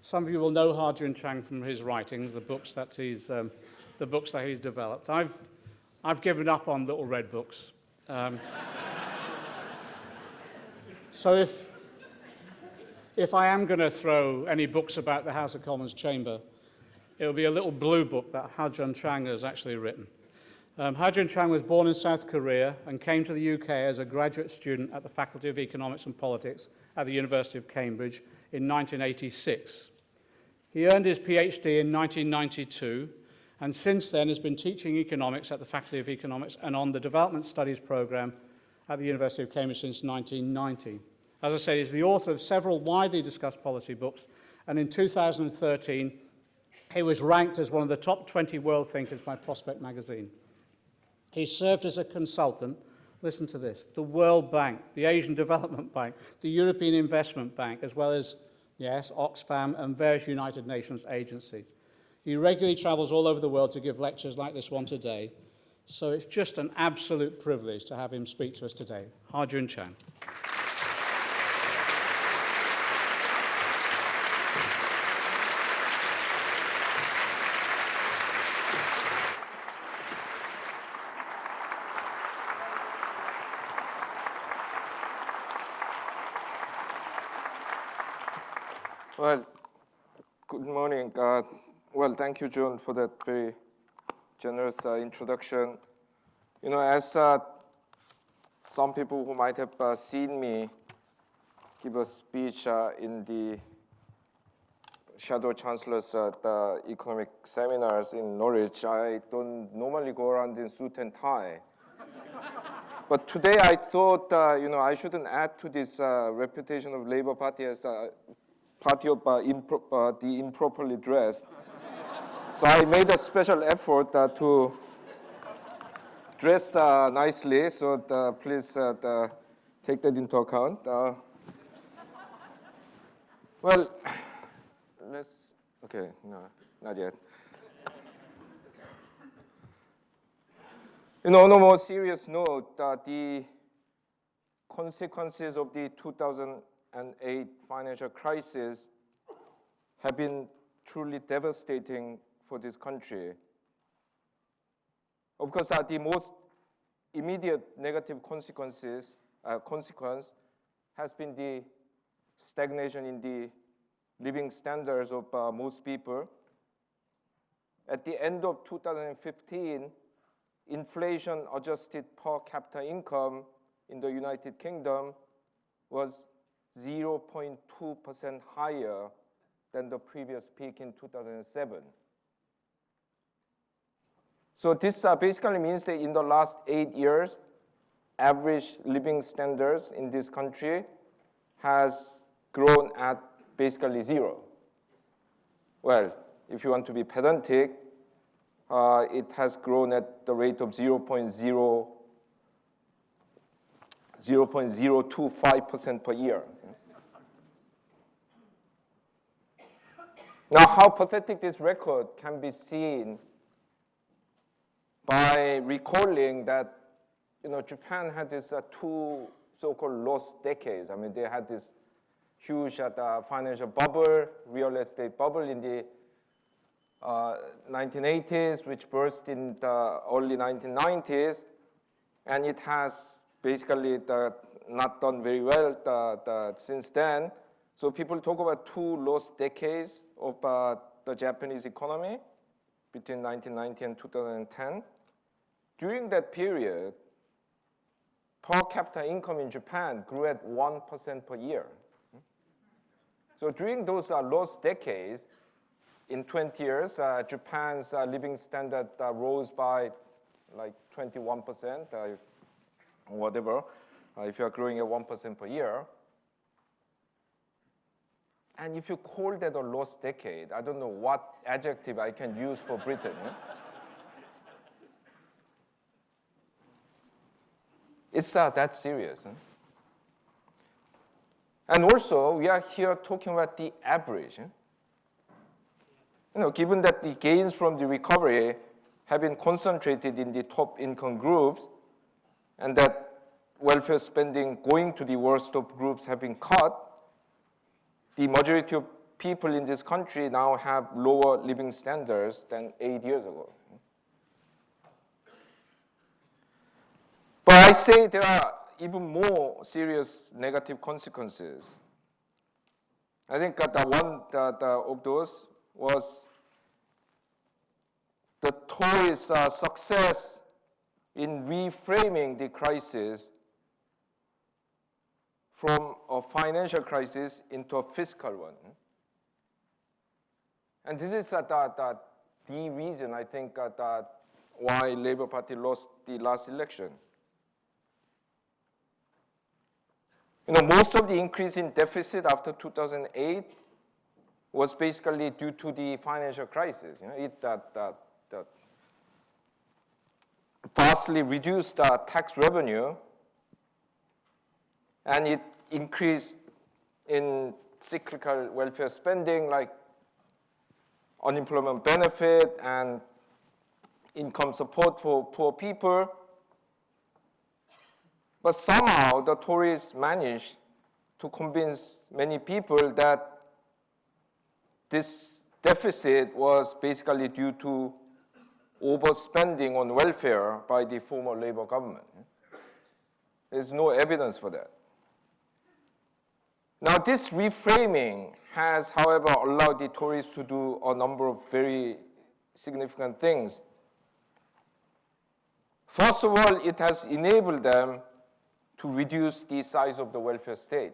Some of you will know Ha-Joon Chang from his writings, the books that he's developed. I've given up on little red books. So if I am going to throw any books about the House of Commons chamber, it'll be a little blue book that Ha-Joon Chang has actually written. Ha-Joon Chang was born in South Korea and came to the UK as a graduate student at the Faculty of Economics and Politics at the University of Cambridge in 1986. He earned his PhD in 1992 and since then has been teaching economics at the Faculty of Economics and on the Development Studies program at the University of Cambridge since 1990. As I say, he's the author of several widely discussed policy books, and in 2013, he was ranked as one of the top 20 world thinkers by Prospect magazine. He served as a consultant, listen to this, the World Bank, the Asian Development Bank, the European Investment Bank, as well as, yes, Oxfam and various United Nations agencies. He regularly travels all over the world to give lectures like this one today, so it's just an absolute privilege to have him speak to us today. Ha-Joon Chang. Well, good morning. Well, thank you, John, for that very generous introduction. You know, as some people who might have seen me give a speech in the Shadow Chancellor's the economic seminars in Norwich, I don't normally go around in suit and tie. But today I thought, you know, I shouldn't add to this reputation of Labour Party as party of the improperly dressed. So I made a special effort to dress nicely, so please take that into account. Well, okay, no, not yet. You know, on a more serious note, the consequences of the 2008 financial crisis have been truly devastating for this country. Of course, the most immediate negative consequence has been the stagnation in the living standards of most people. At the end of 2015, inflation-adjusted per capita income in the United Kingdom was 0.2% higher than the previous peak in 2007. So this basically means that in the last 8 years, average living standards in this country has grown at basically zero. Well, if you want to be pedantic, it has grown at the rate of 0.025% per year. Now, how pathetic this record can be seen by recalling that, you know, Japan had this two so-called lost decades. I mean, they had this huge financial bubble, real estate bubble in the 1980s, which burst in the early 1990s, and it has basically not done very well since then. So people talk about two lost decades of the Japanese economy between 1990 and 2010. During that period, per capita income in Japan grew at 1% per year. So during those lost decades, in 20 years, Japan's living standard rose by like 21%, whatever, if you're growing at 1% per year. And if you call that a lost decade, I don't know what adjective I can use for Britain. It's that serious. And also, we are here talking about the average. You know, given that the gains from the recovery have been concentrated in the top income groups, and that welfare spending going to the worst of groups have been cut, the majority of people in this country now have lower living standards than 8 years ago. But I say there are even more serious negative consequences. I think that one of those was the Tories' success in reframing the crisis from a financial crisis into a fiscal one. And this is the reason, I think, that why Labour Party lost the last election. Most of the increase in deficit after 2008 was basically due to the financial crisis. It vastly reduced tax revenue, and it increased in cyclical welfare spending like unemployment benefit and income support for poor people. But somehow the Tories managed to convince many people that this deficit was basically due to overspending on welfare by the former Labour government. There's no evidence for that. Now, this reframing has, however, allowed the Tories to do a number of very significant things. First of all, it has enabled them to reduce the size of the welfare state,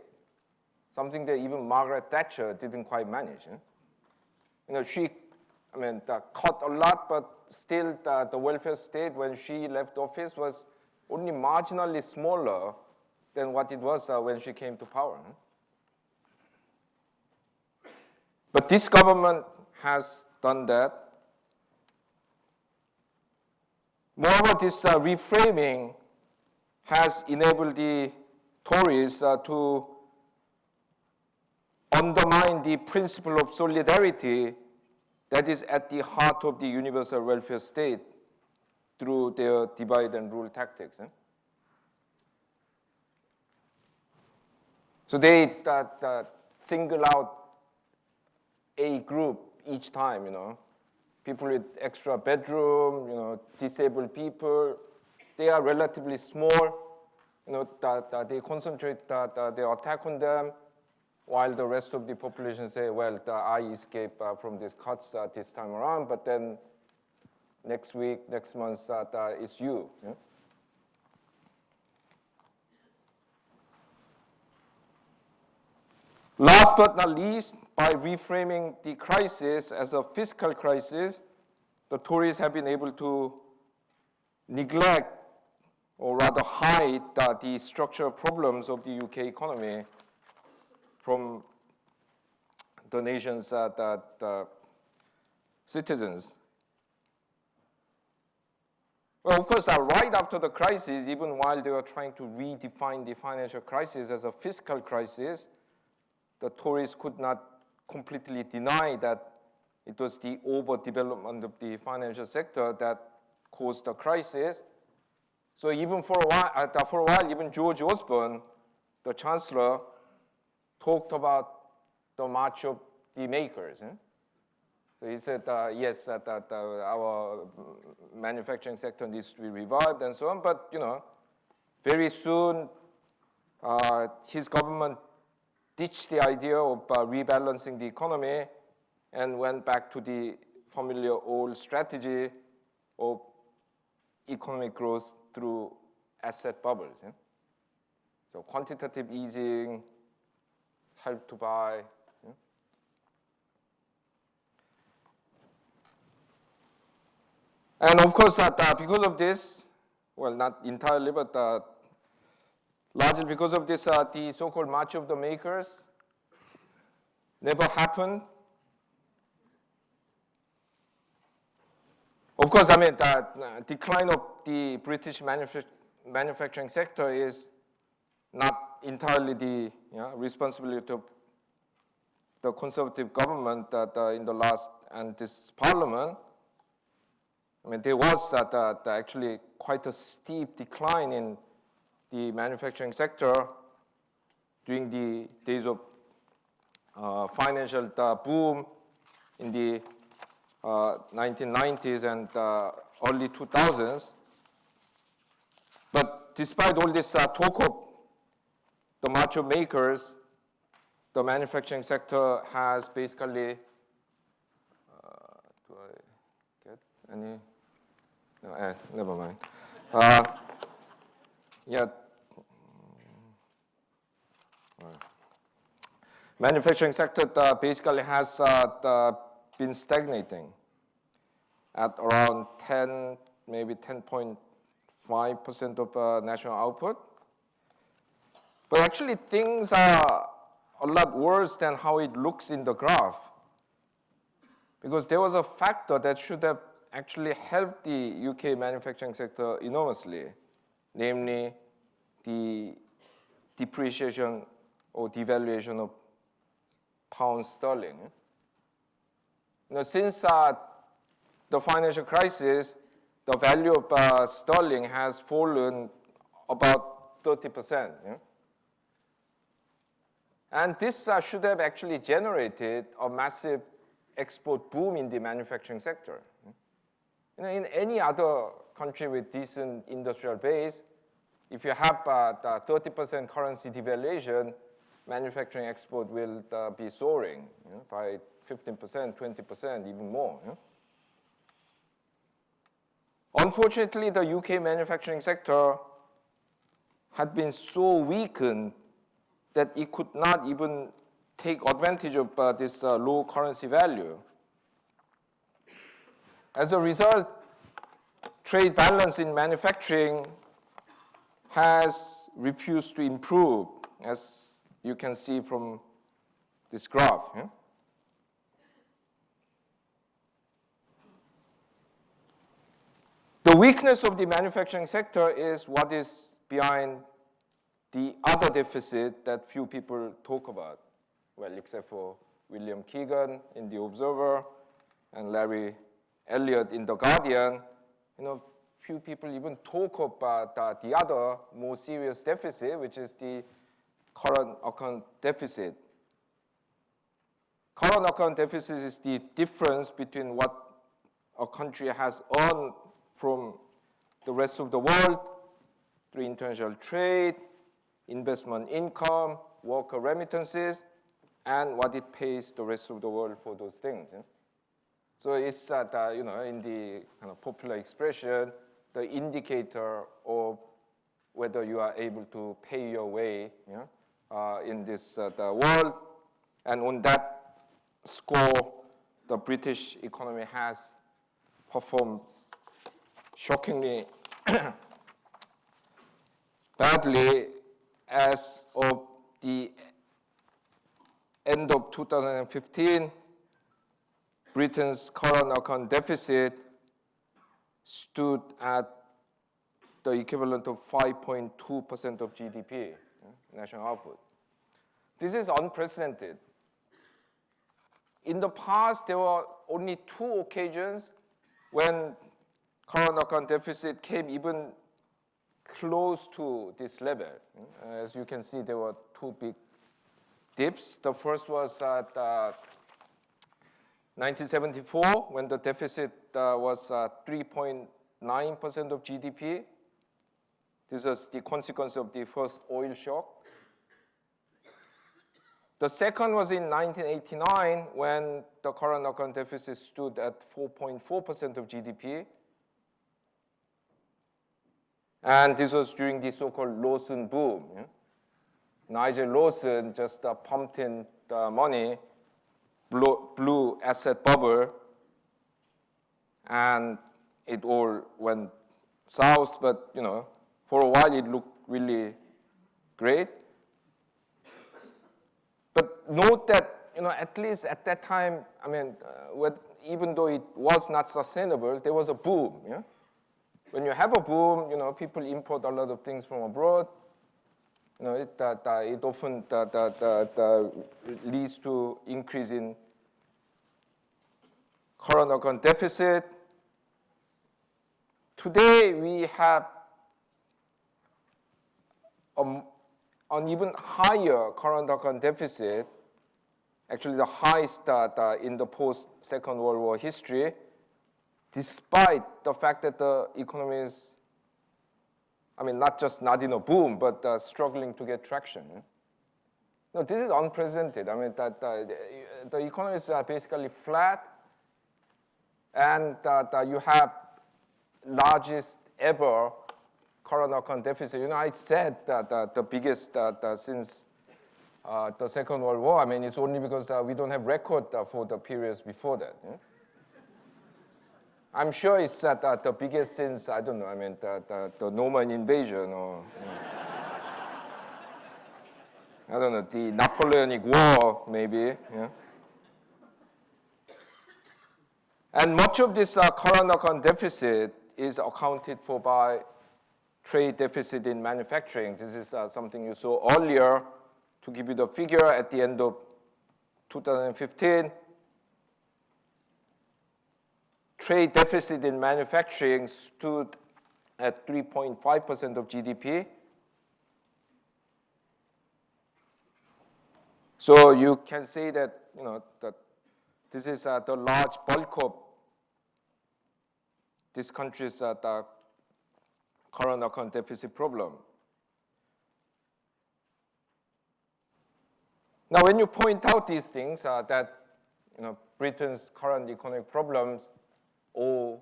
something that even Margaret Thatcher didn't quite manage. She cut a lot, but still the welfare state, when she left office, was only marginally smaller than what it was when she came to power. But this government has done that. Moreover, this reframing has enabled the Tories to undermine the principle of solidarity that is at the heart of the universal welfare state through their divide and rule tactics. So they single out a group each time, people with extra bedroom, disabled people. They are relatively small, they concentrate their attack on them, while the rest of the population say, well, I escaped from these cuts this time around, but then next week, next month, it's you. Last but not least, by reframing the crisis as a fiscal crisis, the Tories have been able to neglect, or rather hide, the structural problems of the UK economy from the nation's citizens. Well, of course, right after the crisis, even while they were trying to redefine the financial crisis as a fiscal crisis, the Tories could not completely deny that it was the overdevelopment of the financial sector that caused the crisis. So even for a while, even George Osborne, the Chancellor, talked about the march of the makers. So he said, yes, our manufacturing sector needs to be revived and so on. But very soon, his government ditched the idea of rebalancing the economy and went back to the familiar old strategy of economic growth through asset bubbles. So quantitative easing, help to buy. And of course, because of this, well, not entirely, but largely because of this, the so-called March of the Makers never happened. Of course, the decline of the British manufacturing sector is not entirely the responsibility of the Conservative government in the last and this Parliament. There was actually quite a steep decline in the manufacturing sector during the days of financial boom in the 1990s and early 2000s. But despite all this talk of the macho makers, the manufacturing sector has basically, do I get any? No, never mind. Yeah. Manufacturing sector basically has been stagnating at around 10, maybe 10.5% of national output. But actually things are a lot worse than how it looks in the graph, because there was a factor that should have actually helped the UK manufacturing sector enormously, namely the depreciation or devaluation of pound sterling. Since the financial crisis, the value of sterling has fallen about 30%. And this should have actually generated a massive export boom in the manufacturing sector. In any other country with decent industrial base, if you have the 30% currency devaluation, manufacturing export will be soaring by 15%, 20%, even more. Unfortunately, the UK manufacturing sector had been so weakened that it could not even take advantage of this low currency value. As a result, trade balance in manufacturing has refused to improve, as you can see from this graph. The weakness of the manufacturing sector is what is behind the other deficit that few people talk about, well, except for William Keegan in The Observer and Larry Elliott in The Guardian. Few people even talk about the other more serious deficit, which is the current account deficit. Current account deficit is the difference between what a country has earned from the rest of the world through international trade, investment income, worker remittances, and what it pays the rest of the world for those things. So it's in the kind of popular expression, the indicator of whether you are able to pay your way in this the world. And on that score, the British economy has performed shockingly badly. As of the end of 2015, Britain's current account deficit stood at the equivalent of 5.2% of GDP, national output. This is unprecedented. In the past, there were only 2 occasions when current account deficit came even close to this level. As you can see, there were 2 big dips. The first was at 1974, when the deficit was 3.9% of GDP. This was the consequence of the first oil shock. The second was in 1989, when the current account deficit stood at 4.4% of GDP. And this was during the so-called Lawson boom. Nigel Lawson just pumped in the money, blew asset bubble, and it all went south. But for a while it looked really great. But note that at least at that time, even though it was not sustainable, there was a boom. When you have a boom, people import a lot of things from abroad. It often leads to increase in current account deficit. Today we have an even higher current account deficit actually the highest in the post-Second World War history, despite the fact that the economy is, I mean, not just not in a boom, but struggling to get traction. No, this is unprecedented. I mean, that the economy is basically flat, and you have largest ever current account deficit. You know, I said that the biggest since the Second World War. I mean, it's only because we don't have record for the periods before that. Yeah? I'm sure it's the biggest since, I don't know, I mean, the Norman invasion or, I don't know, the Napoleonic War, maybe. Yeah? And much of this current account deficit is accounted for by trade deficit in manufacturing. This is something you saw earlier. To give you the figure, at the end of 2015, trade deficit in manufacturing stood at 3.5% of GDP. So you can say that, you know, that this is the large bulk of this country's the current account deficit problem. Now, when you point out these things, that, you know, Britain's current economic problems, owe,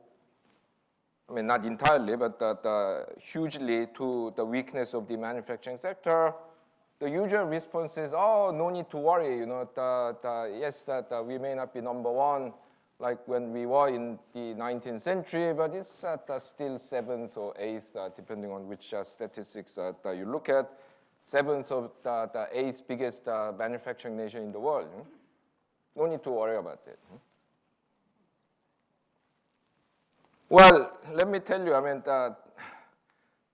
I mean, not entirely, but hugely to the weakness of the manufacturing sector, the usual response is, oh, no need to worry, you know, yes, we may not be number one like when we were in the 19th century, but it's still 7th or 8th, depending on which statistics that you look at. 7th of the 8th biggest manufacturing nation in the world. No need to worry about it. Well, let me tell you, I mean,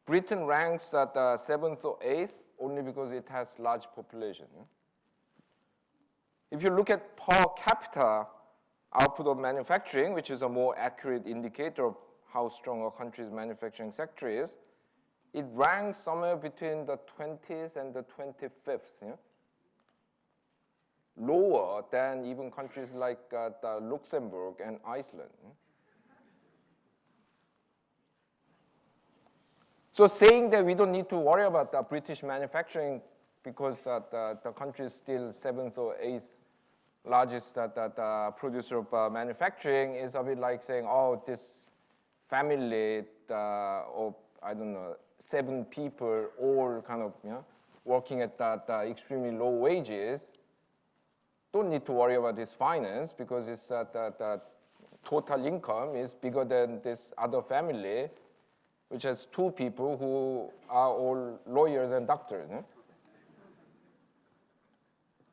Britain ranks at 7th or 8th only because it has large population. If you look at per capita output of manufacturing, which is a more accurate indicator of how strong a country's manufacturing sector is, it ranks somewhere between the 20th and the 25th. Yeah? Lower than even countries like Luxembourg and Iceland. So saying that we don't need to worry about the British manufacturing because the country is still 7th or 8th largest producer of manufacturing is a bit like saying, oh, this family of, I don't know, 7 people all kind of, you know, working at extremely low wages, don't need to worry about this finance because it's the total income is bigger than this other family, which has 2 people who are all lawyers and doctors. Eh?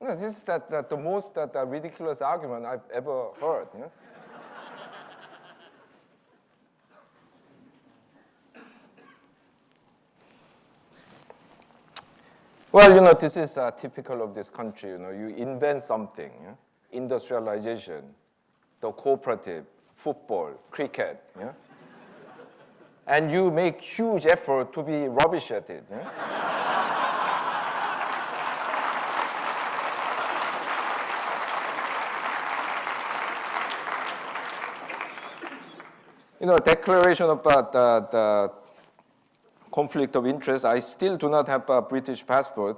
You know, this is the most ridiculous argument I've ever heard. You know? Well, you know, this is typical of this country. You know, you invent something, yeah? Industrialization, the cooperative, football, cricket, yeah? And you make huge effort to be rubbish at it. Yeah? You know, declaration about the conflict of interest, I still do not have a British passport.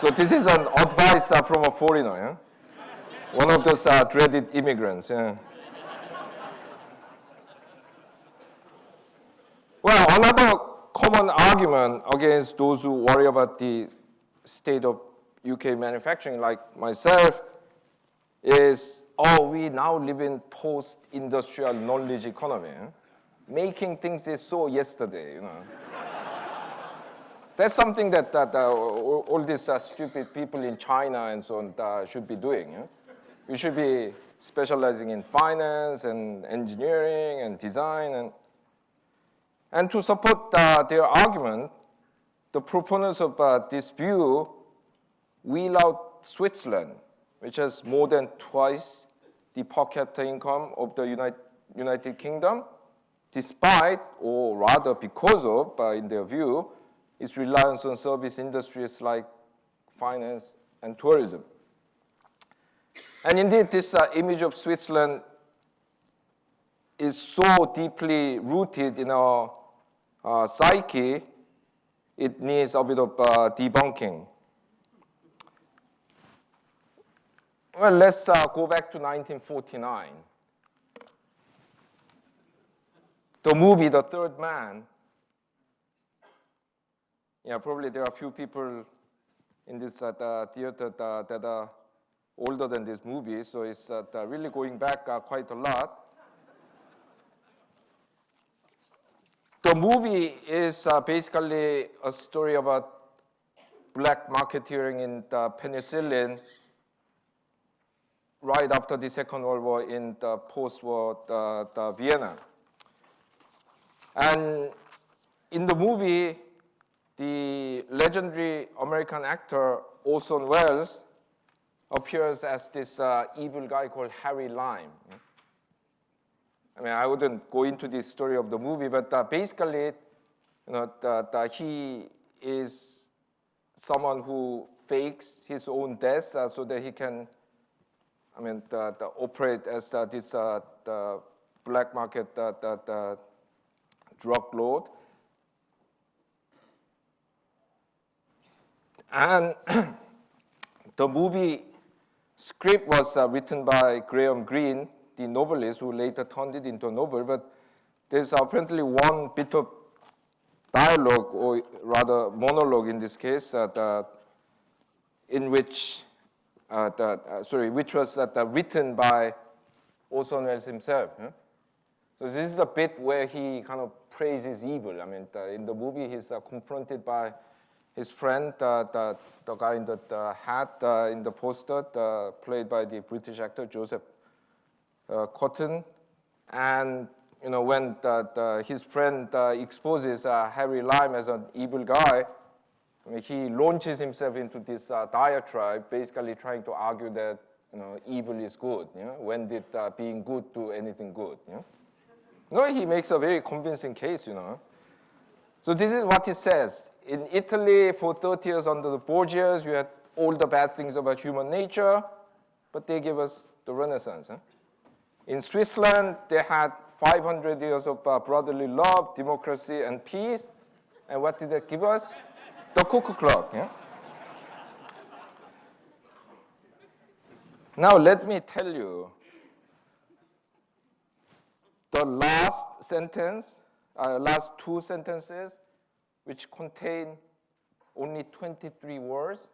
So this is an advice from a foreigner, yeah? One of those dreaded immigrants. Yeah. Well, another common argument against those who worry about the state of UK manufacturing, like myself, is, oh, we now live in post-industrial knowledge economy. Making things is so yesterday, you know. That's something that all these stupid people in China and so on should be doing. Yeah? We should be specializing in finance and engineering and design. And to support their argument, the proponents of this view wheel out Switzerland, which has more than twice the per capita income of the United Kingdom, despite, or rather because of, in their view, its reliance on service industries like finance and tourism. And indeed, this image of Switzerland is so deeply rooted in our psyche, it needs a bit of debunking. Well, let's go back to 1949. The movie, The Third Man. Yeah, probably there are a few people in this theater that are older than this movie, so it's really going back quite a lot. The movie is basically a story about black marketeering in the penicillin right after the Second World War in the post-war the Vienna. And in the movie, the legendary American actor Orson Welles appears as this evil guy called Harry Lime. I mean, I wouldn't go into the story of the movie, but basically, he is someone who fakes his own death so that he can, operate as this the black market drug lord. And the movie script was written by Graham Greene, the novelist who later turned it into a novel, but there's apparently one bit of dialogue, or rather monologue in this case, in which, which was written by Orson Welles himself. Yeah? So this is the bit where he kind of praises evil. I mean, in the movie, he's confronted by his friend, the guy in the hat in the poster, played by the British actor Joseph Cotton. And when his friend exposes Harry Lime as an evil guy, he launches himself into this diatribe, basically trying to argue that evil is good. When did being good do anything good? No, he makes a very convincing case. So this is what he says. In Italy, for 30 years under the Borgias, you had all the bad things about human nature, but they gave us the Renaissance. In Switzerland, they had 500 years of brotherly love, democracy, and peace. And what did they give us? The cuckoo clock. Yeah? Now, let me tell you, the last two sentences, which contain only 23 words,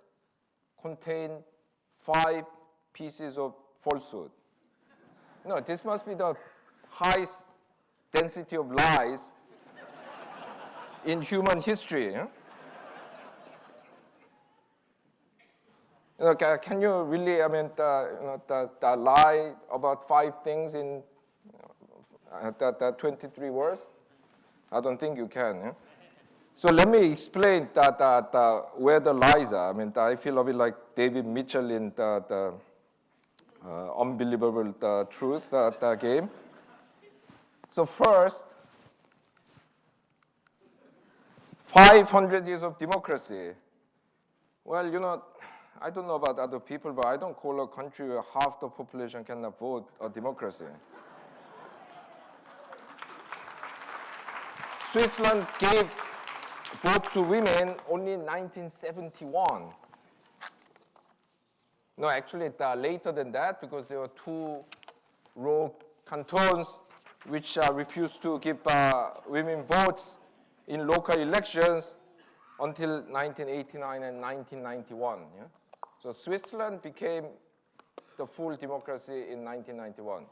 contain 5 pieces of falsehood. No, this must be the highest density of lies in human history. Can you really, lie about 5 things in 23 words? I don't think you can. Yeah? So let me explain where the lies are. I feel a bit like David Mitchell in the Unbelievable Truth game. So first, 500 years of democracy. Well, I don't know about other people, but I don't call a country where half the population cannot vote a democracy. Switzerland gave vote to women only in 1971. No, actually, later than that, because there were 2 rogue cantons which refused to give women votes in local elections until 1989 and 1991. Yeah? So Switzerland became the full democracy in 1991.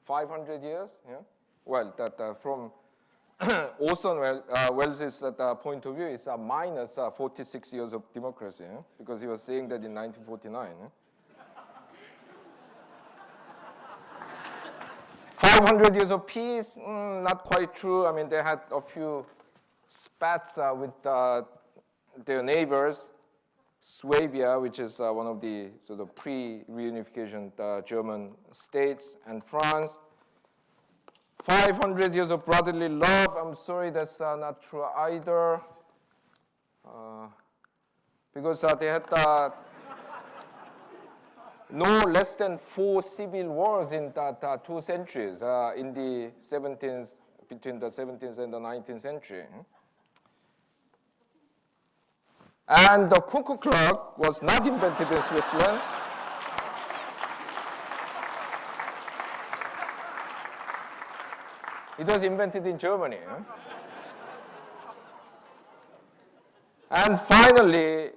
500 years. Yeah? Well, from Orson Welles' point of view, is minus 46 years of democracy, because he was saying that in 1949. 500 years of peace, not quite true. They had a few spats with their neighbors, Swabia, which is one of the sort of pre-reunification German states, and France. 500 years of brotherly love. I'm sorry, that's not true either. Because they had no less than 4 civil wars in the 2 centuries, in the 17th, between the 17th and the 19th century. And the cuckoo clock was not invented in Switzerland. It was invented in Germany. And finally,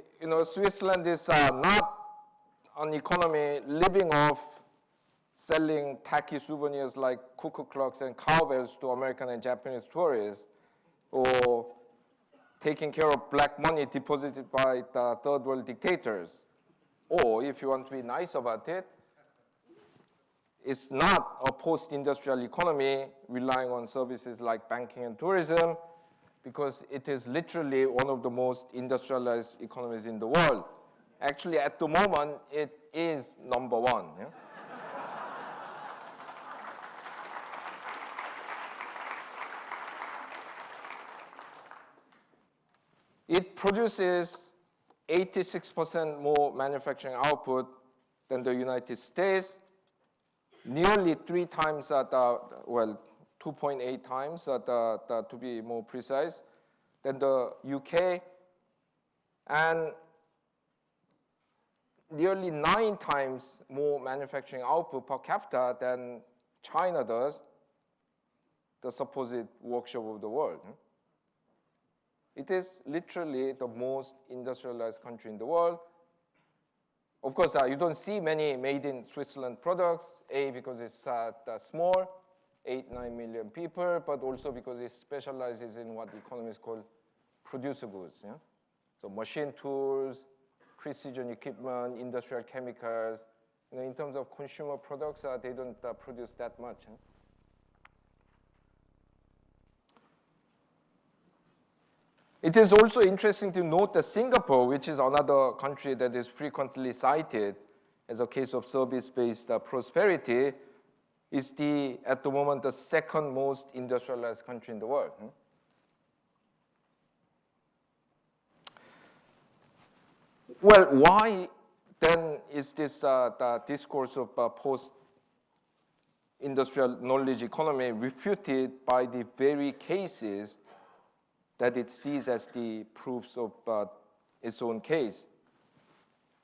Switzerland is not an economy living off selling tacky souvenirs like cuckoo clocks and cowbells to American and Japanese tourists, or taking care of black money deposited by the third world dictators. Or if you want to be nice about it, it's not a post-industrial economy relying on services like banking and tourism, because it is literally one of the most industrialized economies in the world. Actually, at the moment, it is number 1. Yeah? It produces 86% more manufacturing output than the United States, nearly 3 times, 2.8 times, to be more precise, than the UK, and nearly 9 times more manufacturing output per capita than China does, the supposed workshop of the world. It is literally the most industrialized country in the world. Of course, you don't see many made in Switzerland products, because it's small, 8-9 million people, but also because it specializes in what economists call producer goods. Yeah? So machine tools, precision equipment, industrial chemicals. In terms of consumer products, they don't produce that much. It is also interesting to note that Singapore, which is another country that is frequently cited as a case of service-based prosperity, is at the moment, the 2nd most industrialized country in the world. Well, why then is this the discourse of post-industrial knowledge economy refuted by the very cases that it sees as the proofs of its own case?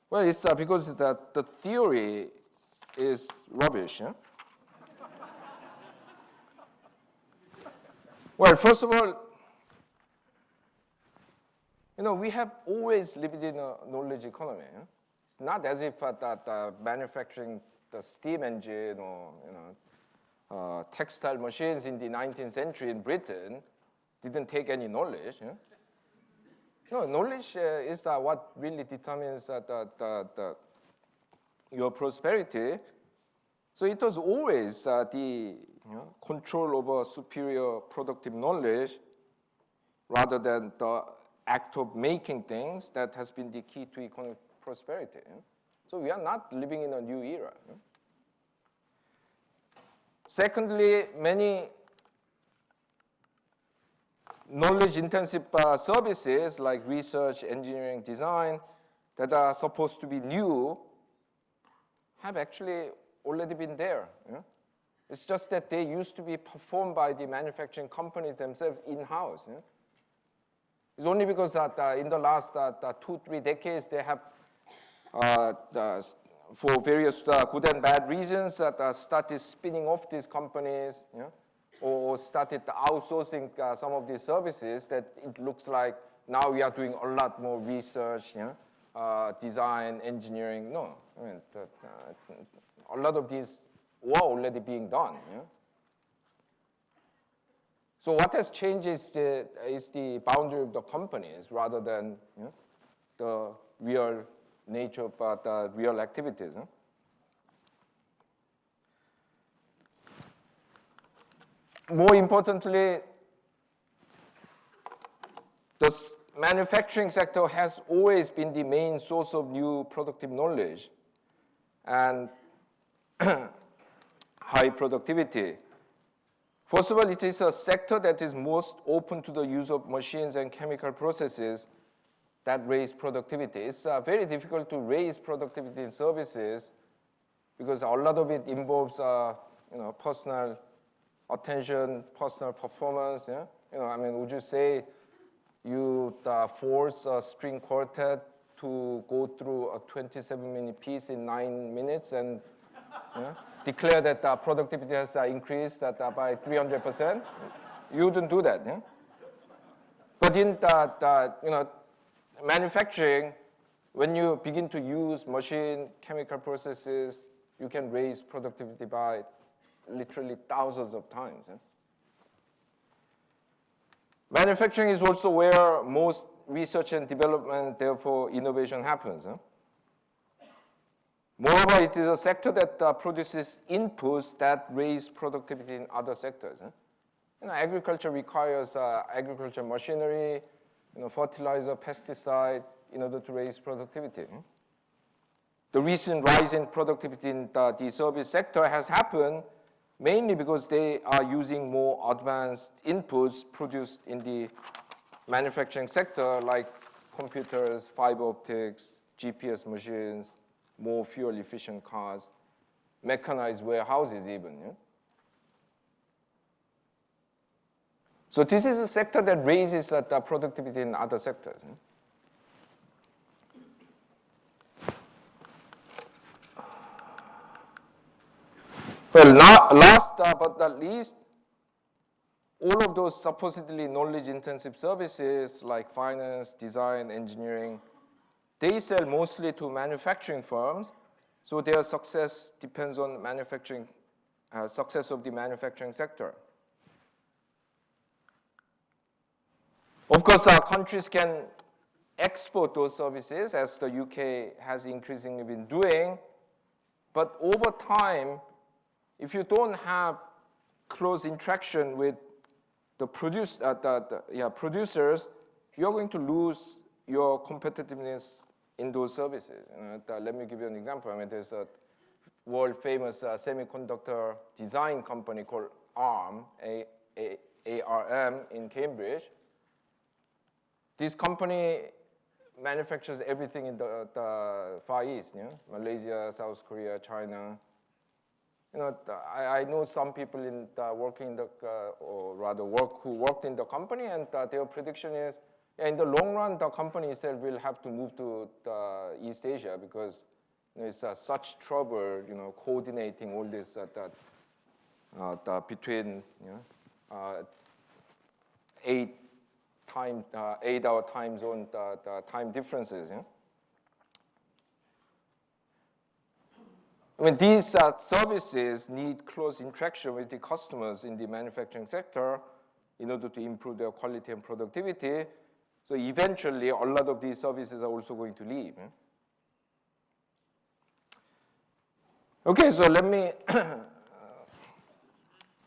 Well, it's because the theory is rubbish. Yeah? Well, first of all, we have always lived in a knowledge economy. Yeah? It's not as if manufacturing the steam engine or textile machines in the 19th century in Britain didn't take any knowledge. Yeah? No, knowledge is what really determines your prosperity. So it was always the control over superior productive knowledge rather than the act of making things that has been the key to economic prosperity. Yeah? So we are not living in a new era. Yeah? Secondly, many knowledge-intensive services like research, engineering, design that are supposed to be new have actually already been there. Yeah? It's just that they used to be performed by the manufacturing companies themselves in-house. Yeah? It's only because that in the last 2-3 decades they have, for various good and bad reasons, started spinning off these companies, or started outsourcing some of these services, that it looks like now we are doing a lot more research, design, engineering. No, I mean, a lot of these were already being done. Yeah? So what has changed is the boundary of the companies rather than the real nature of the real activities. Huh? More importantly, the manufacturing sector has always been the main source of new productive knowledge and high productivity. First of all, it is a sector that is most open to the use of machines and chemical processes that raise productivity. It's very difficult to raise productivity in services because a lot of it involves personal attention, personal performance. Yeah? I mean, would you say you force a string quartet to go through a 27-minute piece in 9 minutes and declare that productivity has increased by 300%? You wouldn't do that. Yeah? But in manufacturing, when you begin to use machine chemical processes, you can raise productivity by literally thousands of times. Eh? Manufacturing is also where most research and development, therefore innovation happens. Eh? Moreover, it is a sector that produces inputs that raise productivity in other sectors. Eh? Agriculture requires agriculture machinery, fertilizer, pesticide, in order to raise productivity. The recent rise in productivity in the service sector has happened mainly because they are using more advanced inputs produced in the manufacturing sector, like computers, fiber optics, GPS machines, more fuel-efficient cars, mechanized warehouses even. Yeah? So this is a sector that raises the productivity in other sectors. Yeah? Well, last but not least, all of those supposedly knowledge-intensive services like finance, design, engineering, they sell mostly to manufacturing firms, so their success depends on manufacturing, success of the manufacturing sector. Of course, countries can export those services, as the UK has increasingly been doing, but over time, if you don't have close interaction with the producers, you're going to lose your competitiveness in those services. Let me give you an example. I mean, there's a world-famous semiconductor design company called ARM, A-R-M, in Cambridge. This company manufactures everything in the Far East, Malaysia, South Korea, China. I know some people who worked in the company, and their prediction is, in the long run, the company itself will have to move to East Asia because it's such trouble, coordinating all this between 8-hour time zone time differences. Yeah? I mean, these services need close interaction with the customers in the manufacturing sector in order to improve their quality and productivity. So eventually, a lot of these services are also going to leave. Okay, so let me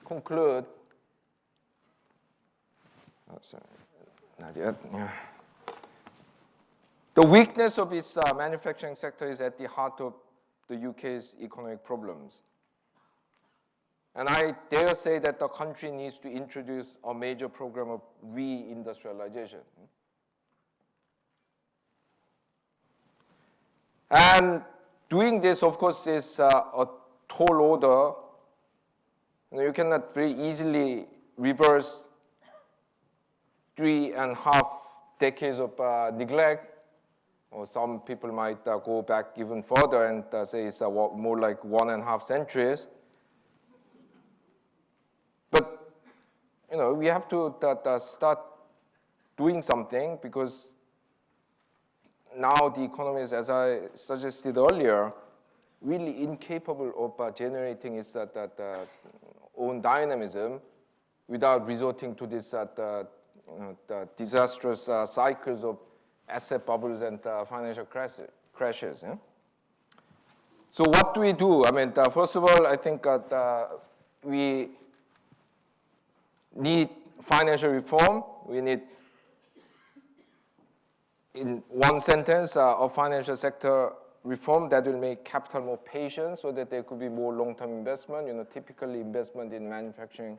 conclude. Oh, sorry, not yet. Yeah. The weakness of its manufacturing sector is at the heart of the UK's economic problems. And I dare say that the country needs to introduce a major program of re-industrialization. And doing this, of course, is a tall order. You cannot very easily reverse 3.5 decades of neglect. Or some people might go back even further and say it's more like 1.5 centuries. But we have to start doing something, because now the economy is, as I suggested earlier, really incapable of generating its own dynamism without resorting to this the disastrous cycles of asset bubbles and financial crashes. Yeah? So what do we do? I mean, first of all, I think we need financial reform. We need, in one sentence, a financial sector reform that will make capital more patient so that there could be more long-term investment. Typically investment in manufacturing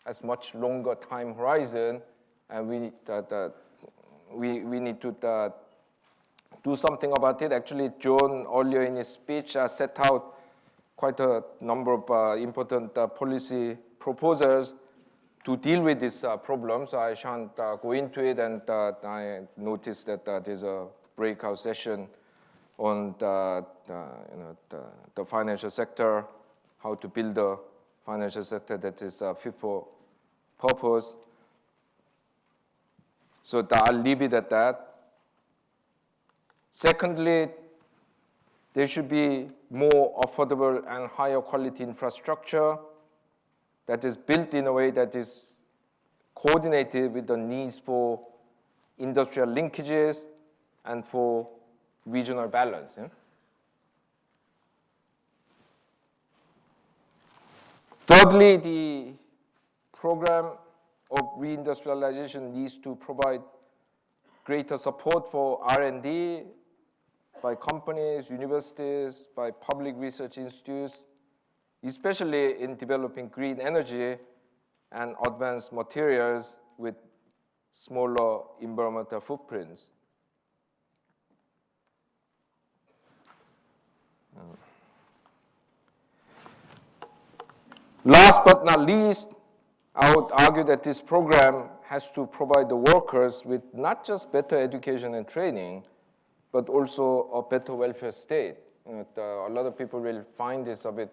has much longer time horizon, and we need to do something about it. Actually, John, earlier in his speech, set out quite a number of important policy proposals to deal with this problem, so I shan't go into it, and I noticed that there's a breakout session on the financial sector, how to build a financial sector that is fit for purpose. So I'll leave it at that. Secondly, there should be more affordable and higher quality infrastructure that is built in a way that is coordinated with the needs for industrial linkages and for regional balance. Yeah? Thirdly, the program of reindustrialization needs to provide greater support for R&D by companies, universities, by public research institutes, especially in developing green energy and advanced materials with smaller environmental footprints. Last but not least, I would argue that this program has to provide the workers with not just better education and training, but also a better welfare state. A lot of people will find this a bit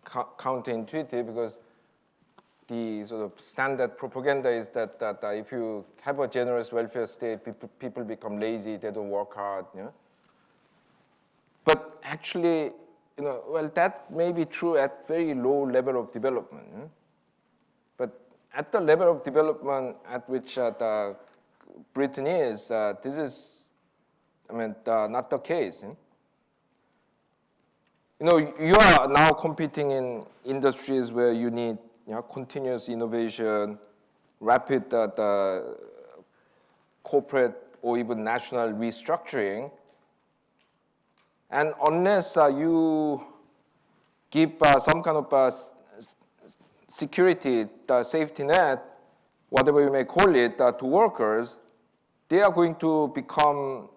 counterintuitive, because the sort of standard propaganda is that if you have a generous welfare state, people become lazy, they don't work hard. Yeah? But actually, well, that may be true at very low level of development. Yeah? But at the level of development at which Britain is, this is, not the case. You are now competing in industries where you need continuous innovation, rapid corporate or even national restructuring. And unless you give some kind of security, safety net, whatever you may call it, to workers, they are going to become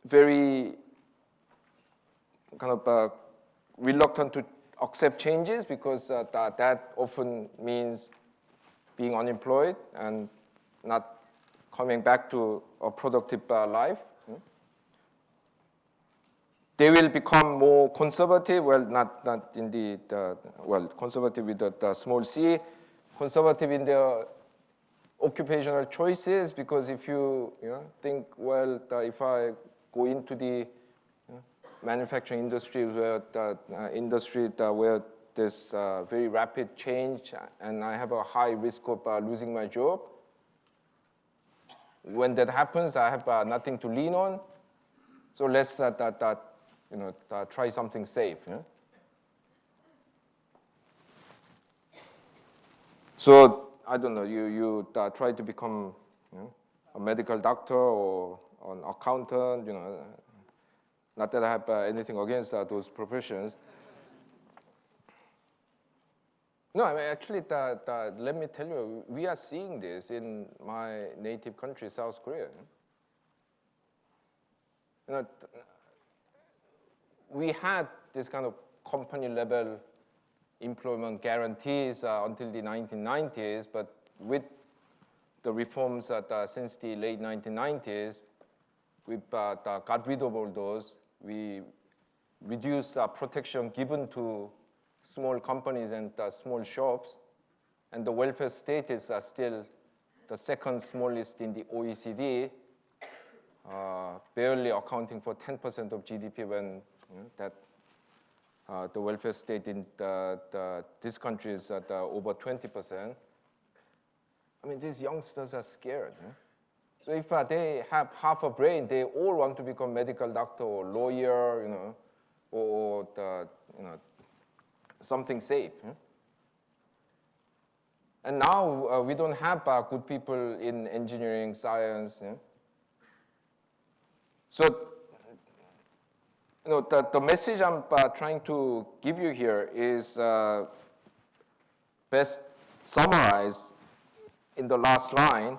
very kind of reluctant to accept changes, because that often means being unemployed and not coming back to a productive life. They will become more conservative, well, not indeed, conservative with the small c, conservative in their occupational choices, because if you think, well, if I go into the manufacturing industry, where where there's very rapid change and I have a high risk of losing my job, when that happens, I have nothing to lean on. So let's try something safe. Yeah? So I don't know. You try to become a medical doctor or an accountant. Not that I have anything against those professions. No, actually, let me tell you, we are seeing this in my native country, South Korea. We had this kind of company-level employment guarantees until the 1990s, but with the reforms since the late 1990s, we've got rid of all those. We reduced protection given to small companies and small shops, and the welfare state is still the second smallest in the OECD, barely accounting for 10% of GDP, when the welfare state in this country is at over 20%. These youngsters are scared. So if they have half a brain, they all want to become medical doctor or lawyer, or something safe. And now we don't have good people in engineering, science. So the message I'm trying to give you here is best summarized in the last line,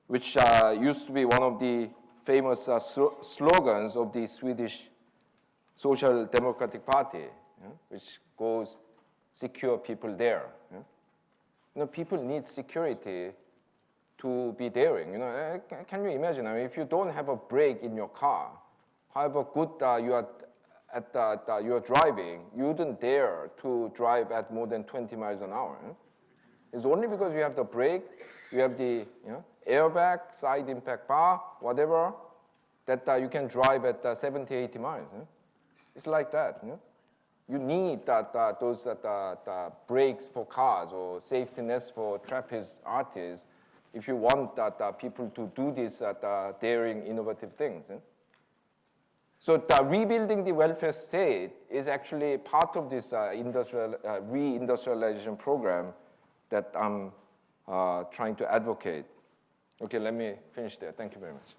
which used to be one of the famous slogans of the Swedish Social Democratic Party. which goes secure people there. People need security to be daring. Can you imagine? I mean, if you don't have a brake in your car, however good you are driving, you wouldn't dare to drive at more than 20 miles an hour. It's only because you have the brake, you have the airbag, side impact bar, whatever, that you can drive at 70, 80 miles. It's like that. You need those brakes for cars or safety nets for trapeze artists if you want people to do these daring, innovative things. So rebuilding the welfare state is actually part of this reindustrialization program that I'm trying to advocate. Okay, let me finish there. Thank you very much.